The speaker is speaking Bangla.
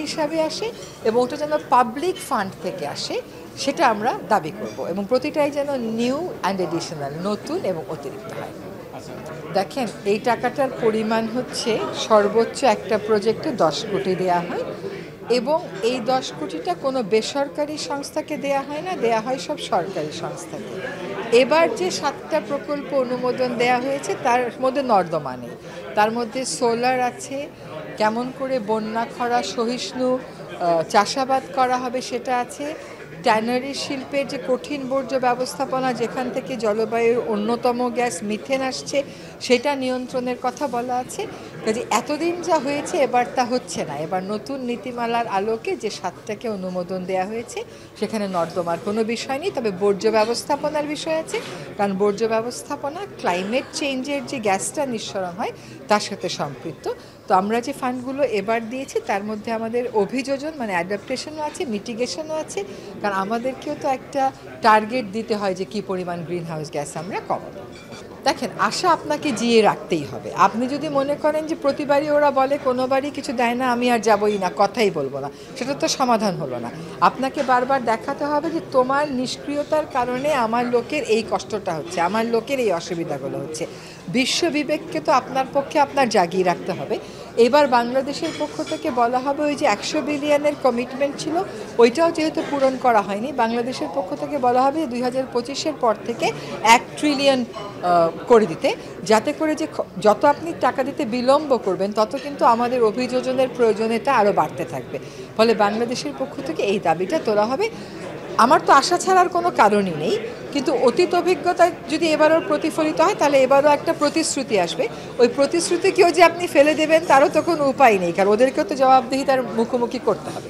হিসাবে আসে এবং ওটা যেন পাবলিক ফান্ড থেকে আসে সেটা আমরা দাবি করব এবং প্রতিটাই যেন নিউ অ্যান্ড এডিশনাল, নতুন এবং অতিরিক্ত হয়। দেখেন, এই টাকাটার পরিমাণ হচ্ছে সর্বোচ্চ একটা প্রজেক্টে 10 কোটি দেয়া হয় এবং এই 10 কোটিটা কোনো বেসরকারি সংস্থাকে দেয়া হয় না, দেয়া হয় সব সরকারি সংস্থাকে। এবার যে 7টা প্রকল্প অনুমোদন দেয়া হয়েছে তার মধ্যে নর্দমা নেই, তার মধ্যে সোলার আছে, কেমন করে বন্যা খরা সহিষ্ণু চাষাবাদ করা হবে সেটা আছে, ট্যানারি শিল্পের যে কঠিন বর্জ্য ব্যবস্থাপনা যেখান থেকে জলবায়ুর অন্যতম গ্যাস মিথেন আসছে সেটা নিয়ন্ত্রণের কথা বলা আছে। কাজে এতদিন যা হয়েছে এবার তা হচ্ছে না। এবার নতুন নীতিমালার আলোকে যে 7টাকে অনুমোদন দেওয়া হয়েছে সেখানে নর্দমার কোনো বিষয় নেই, তবে বর্জ্য ব্যবস্থাপনার বিষয় আছে, কারণ বর্জ্য ব্যবস্থাপনা ক্লাইমেট চেঞ্জের যে গ্যাসটা নিঃসরণ হয় তার সাথে সম্পৃক্ত। তো আমরা যে ফান্ডগুলো এবার দিয়েছি তার মধ্যে আমাদের অভিযোজন মানে অ্যাডাপ্টেশনও আছে, মিটিগেশনও আছে, কারণ আমাদেরকেও তো একটা টার্গেট দিতে হয় যে কী পরিমাণ গ্রিন হাউস গ্যাস আমরা কমাবো। দেখেন, আশা আপনাকে জিয়ে রাখতেই হবে। আপনি যদি মনে করেন যে প্রতিবারই ওরা বলে কোনোবারই কিছু দেয় না আমি আর যাবই না, কথাই বলবো না, সেটা তো সমাধান হলো না। আপনাকে বারবার দেখাতে হবে যে তোমার নিষ্ক্রিয়তার কারণে আমার লোকের এই কষ্টটা হচ্ছে, আমার লোকের এই অসুবিধাগুলো হচ্ছে। বিশ্ব বিবেককে তো আপনার পক্ষে আপনার জাগিয়ে রাখতে হবে। এবার বাংলাদেশের পক্ষ থেকে বলা হবে ওই যে 100 বিলিয়নের কমিটমেন্ট ছিল ওইটাও যেহেতু পূরণ করা হয়নি, বাংলাদেশের পক্ষ থেকে বলা হবে 2025-এর পর থেকে 1 ট্রিলিয়ন করে দিতে, যাতে করে যে যত আপনি টাকা দিতে বিলম্ব করবেন তত কিন্তু আমাদের অভিযোজনের প্রয়োজনীয়তা আরও বাড়তে থাকবে। ফলে বাংলাদেশের পক্ষ থেকে এই দাবিটা তোলা হবে। আমার তো আশা ছাড়ার কোনো কারণই নেই, কিন্তু অতীত অভিজ্ঞতা যদি এবারও প্রতিফলিত হয় তাহলে এবারও একটা প্রতিশ্রুতি আসবে। ওই প্রতিশ্রুতিকেও যে আপনি ফেলে দেবেন তারও তো কোনো উপায় নেই, কারণ ওদেরকেও তো জবাবদিহিতার মুখোমুখি করতে হবে।